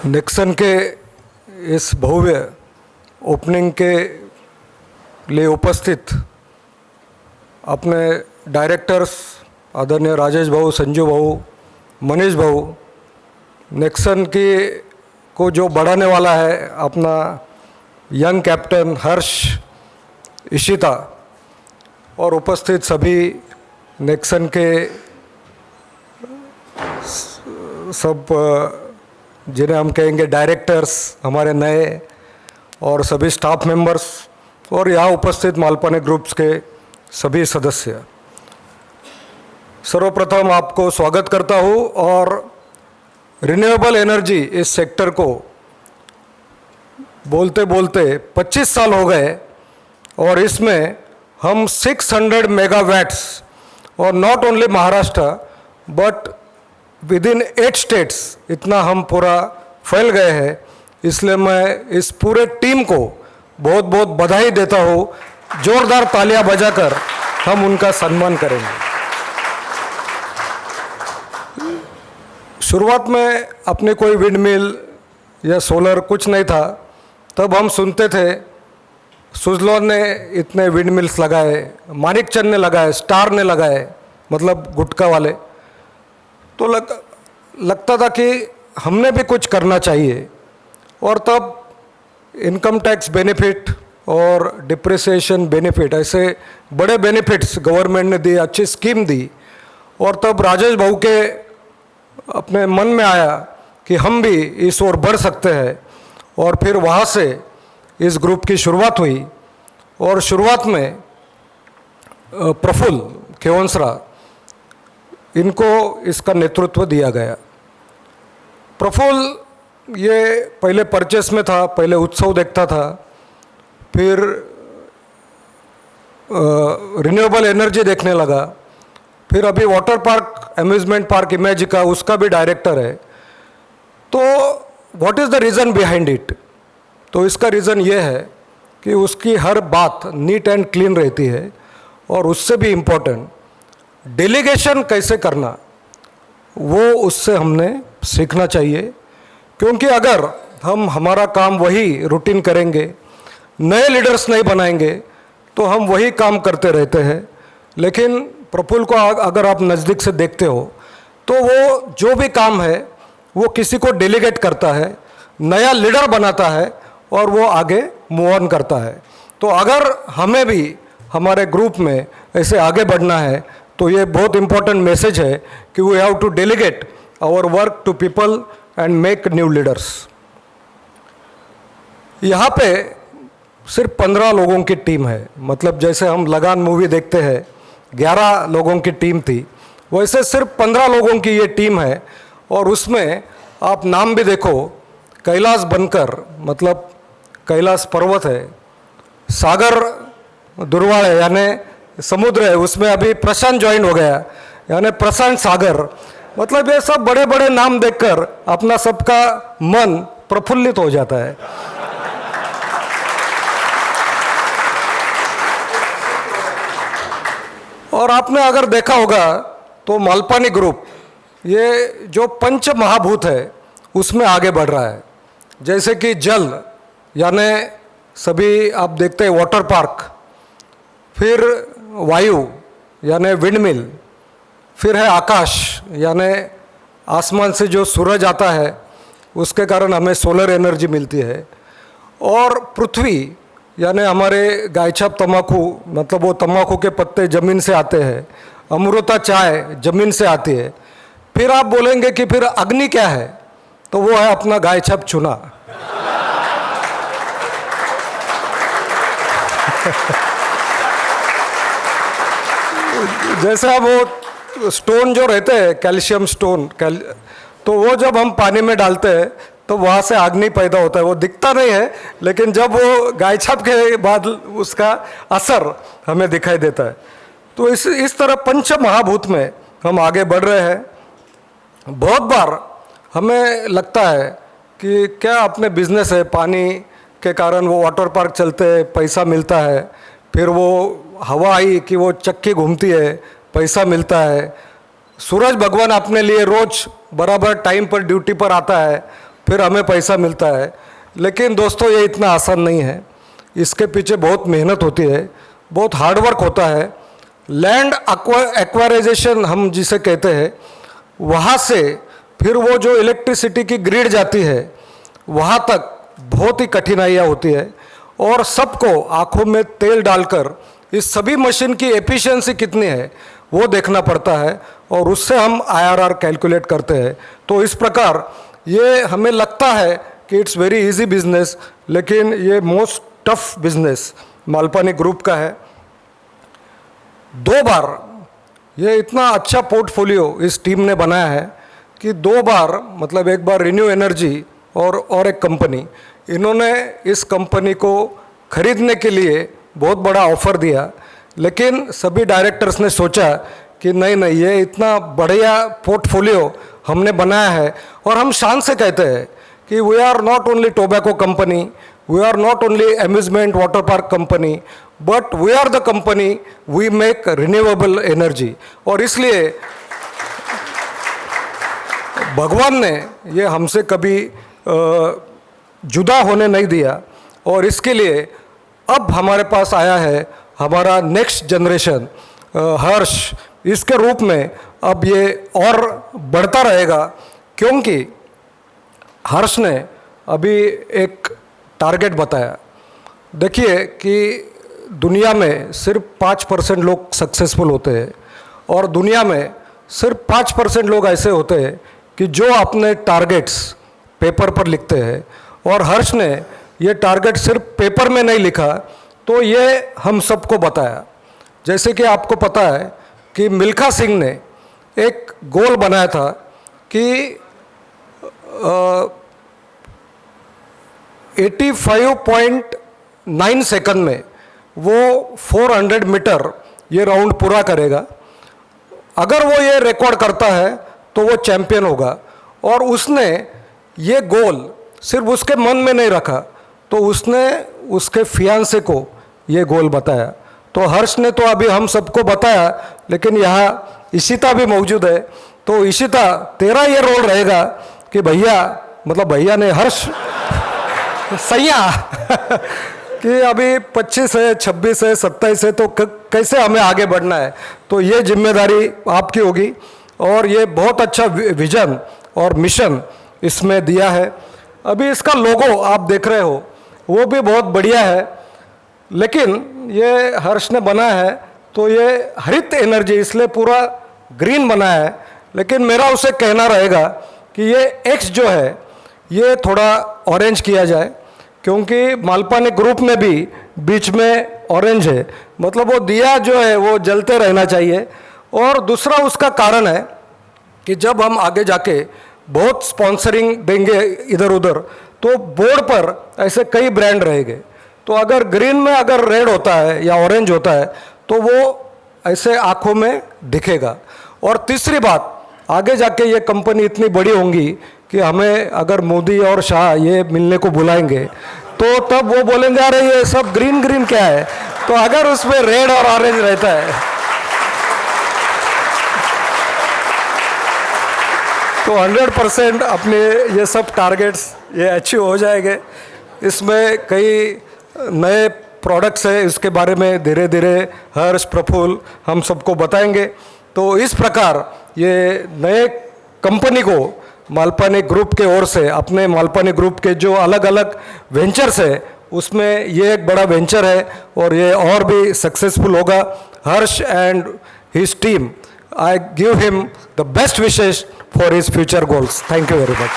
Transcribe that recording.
Nexon के इस भव्य opening के लिए उपस्थित अपने डायरेक्टर्स आदरणीय राजेश भाऊ, संजू भाऊ, मनीष भाऊ, नेक्सन की को जो बढ़ाने वाला है अपना यंग कैप्टन हर्ष, इशिता और उपस्थित सभी नेक्सन के सब जिन्हें हम कहेंगे डायरेक्टर्स, हमारे नए और सभी स्टाफ मेंबर्स और यहाँ उपस्थित मालपानी ग्रुप्स के सभी सदस्य, सर्वप्रथम आपको स्वागत करता हूँ। और रिन्यूएबल एनर्जी इस सेक्टर को बोलते बोलते 25 साल हो गए और इसमें हम 600 मेगावाट्स और not only Maharashtra but with in 8 states इतना हम पूरा फैल गए हैं। इसलिए मैं इस पूरे टीम को बहुत बहुत बधाई देता हूँ। जोरदार तालियां बजाकर हम उनका सम्मान करेंगे। शुरुआत में अपने कोई विंड मिल या सोलर कुछ नहीं था, तब हम सुनते थे सुजलॉन ने इतने विंड मिल्स लगाए, मानिकचंद ने लगाए, स्टार ने लगाए, मतलब गुटका वाले। तो लगता था कि हमने भी कुछ करना चाहिए। और तब इनकम टैक्स बेनिफिट और डिप्रिसिएशन बेनिफिट ऐसे बड़े बेनिफिट्स गवर्नमेंट ने दिए, अच्छी स्कीम दी। और तब राजेश भाऊ के अपने मन में आया कि हम भी इस ओर बढ़ सकते हैं और फिर वहाँ से इस ग्रुप की शुरुआत हुई। और शुरुआत में प्रफुल्ल केवंसरा इनको इसका नेतृत्व दिया गया। प्रफुल्ल ये पहले परचेस में था, पहले उत्सव देखता था, फिर रिन्यूएबल एनर्जी देखने लगा, फिर अभी water park amusement park Imagica उसका भी डायरेक्टर है। तो what is the reason behind it? तो इसका रीज़न ये है कि उसकी हर बात नीट एंड क्लीन रहती है। और उससे भी इम्पोर्टेंट डेलीगेशन कैसे करना, वो उससे हमने सीखना चाहिए। क्योंकि अगर हम हमारा काम वही रूटीन करेंगे, नए लीडर्स नहीं बनाएंगे, तो हम वही काम करते रहते हैं। लेकिन प्रफुल्ल को अगर आप नज़दीक से देखते हो तो वो जो भी काम है वो किसी को डेलीगेट करता है, नया लीडर बनाता है और वो आगे मूव ऑन करता है। तो अगर हमें भी हमारे ग्रुप में ऐसे आगे बढ़ना है तो ये बहुत इम्पोर्टेंट मैसेज है कि we have to delegate our work to people and make new leaders. यहाँ पे सिर्फ 15 लोगों की टीम है। मतलब जैसे हम लगान मूवी देखते हैं 11 लोगों की टीम थी, वैसे सिर्फ 15 लोगों की ये टीम है। और उसमें आप नाम भी देखो, कैलाश बनकर मतलब कैलाश पर्वत है, सागर दुर्वाड़ है यानी समुद्र है, उसमें अभी प्रशांत ज्वाइन हो गया यानी प्रशांत सागर। मतलब ये सब बड़े बड़े नाम देखकर अपना सबका मन प्रफुल्लित हो जाता है। और आपने अगर देखा होगा तो मालपानी ग्रुप ये जो पंच महाभूत है उसमें आगे बढ़ रहा है। जैसे कि जल यानी सभी आप देखते हैं वाटर पार्क, फिर वायु यानी विंड मिल, फिर है आकाश यानी आसमान से जो सूरज आता है उसके कारण हमें सोलर एनर्जी मिलती है। और पृथ्वी यानी हमारे गायछाप तम्बाकू, मतलब वो तम्बाकू के पत्ते ज़मीन से आते हैं, अमृता चाय ज़मीन से आती है। फिर आप बोलेंगे कि फिर अग्नि क्या है, तो वो है अपना गायछाप चूना। जैसे वो स्टोन जो रहते हैं कैल्शियम स्टोन, तो वो जब हम पानी में डालते हैं तो वहाँ से अग्नि पैदा होता है। वो दिखता नहीं है लेकिन जब वो गायछाप के बाद उसका असर हमें दिखाई देता है। तो इस तरह पंच महाभूत में हम आगे बढ़ रहे हैं। बहुत बार हमें लगता है कि क्या अपने बिजनेस है, पानी के कारण वो वाटर पार्क चलते हैं, पैसा मिलता है, फिर वो हवा आई कि वो चक्की घूमती है, पैसा मिलता है, सूरज भगवान अपने लिए रोज बराबर टाइम पर ड्यूटी पर आता है फिर हमें पैसा मिलता है। लेकिन दोस्तों ये इतना आसान नहीं है, इसके पीछे बहुत मेहनत होती है, बहुत हार्डवर्क होता है। लैंड एक्वाराइजेशन हम जिसे कहते हैं, वहाँ से फिर वो जो इलेक्ट्रिसिटी की ग्रिड जाती है वहाँ तक बहुत ही कठिनाइयाँ होती है, और सबको आंखों में तेल डालकर इस सभी मशीन की एफिशिएंसी कितनी है वो देखना पड़ता है, और उससे हम IRR कैलकुलेट करते हैं। तो इस प्रकार ये हमें लगता है कि इट्स वेरी इजी बिजनेस, लेकिन ये most tough business Malpani group का है। 2 बार ये इतना अच्छा पोर्टफोलियो इस टीम ने बनाया है कि 2 बार, मतलब एक बार रिन्यू एनर्जी और एक कंपनी, इन्होंने इस कंपनी को खरीदने के लिए बहुत बड़ा ऑफर दिया। लेकिन सभी डायरेक्टर्स ने सोचा कि नहीं नहीं, ये इतना बढ़िया पोर्टफोलियो हमने बनाया है, और हम शान से कहते हैं कि we are not only tobacco company, we are not only amusement water park company, but we are the company, we make renewable energy. और इसलिए भगवान ने ये हमसे कभी जुदा होने नहीं दिया, और इसके लिए अब हमारे पास आया है हमारा नेक्स्ट जनरेशन हर्ष। इसके रूप में अब ये और बढ़ता रहेगा, क्योंकि हर्ष ने अभी एक टारगेट बताया। देखिए कि दुनिया में सिर्फ 5% लोग सक्सेसफुल होते हैं, और दुनिया में सिर्फ 5% लोग ऐसे होते हैं कि जो अपने टारगेट्स पेपर पर लिखते हैं। और हर्ष ने ये टारगेट सिर्फ पेपर में नहीं लिखा, तो ये हम सबको बताया। जैसे कि आपको पता है कि मिल्खा सिंह ने एक गोल बनाया था कि 85.9 सेकंड में वो 400 मीटर ये राउंड पूरा करेगा। अगर वो ये रिकॉर्ड करता है तो वो चैम्पियन होगा। और उसने ये गोल सिर्फ उसके मन में नहीं रखा, तो उसने उसके फियांसे को ये गोल बताया। तो हर्ष ने तो अभी हम सबको बताया, लेकिन यहाँ इशिता भी मौजूद है। तो इशिता, तेरा ये रोल रहेगा कि भैया, मतलब भैया ने हर्ष सैया कि अभी 25 है, 26 है, 27 है, तो कैसे हमें आगे बढ़ना है। तो ये जिम्मेदारी आपकी होगी, और ये बहुत अच्छा विजन और मिशन इसमें दिया है। अभी इसका लोगो आप देख रहे हो, वो भी बहुत बढ़िया है, लेकिन ये हर्ष ने बनाया है तो ये हरित एनर्जी, इसलिए पूरा ग्रीन बनाया है। लेकिन मेरा उसे कहना रहेगा कि ये एक्स जो है ये थोड़ा ऑरेंज किया जाए, क्योंकि मालपानी ग्रुप में भी बीच में ऑरेंज है, मतलब वो दिया जो है वो जलते रहना चाहिए। और दूसरा उसका कारण है कि जब हम आगे जाके बहुत स्पॉन्सरिंग देंगे इधर उधर, तो बोर्ड पर ऐसे कई ब्रांड रहेंगे। तो अगर ग्रीन में अगर रेड होता है या ऑरेंज होता है तो वो ऐसे आँखों में दिखेगा। और तीसरी बात, आगे जाके ये कंपनी इतनी बड़ी होंगी कि हमें अगर मोदी और शाह ये मिलने को बुलाएंगे तो तब वो बोलेंगे अरे ये सब ग्रीन ग्रीन क्या है। तो अगर उसमें रेड और ऑरेंज रहता है तो 100% अपने ये सब टारगेट्स ये अचीव हो जाएंगे। इसमें कई नए प्रोडक्ट्स है, इसके बारे में धीरे धीरे हर्ष, प्रफुल्ल हम सबको बताएंगे। तो इस प्रकार ये नए कंपनी को मालपानी ग्रुप के ओर से, अपने मालपानी ग्रुप के जो अलग अलग वेंचर्स है उसमें ये एक बड़ा वेंचर है, और ये और भी सक्सेसफुल होगा। Harsh and his team, I give him the best wishes for his future goals. Thank you very much.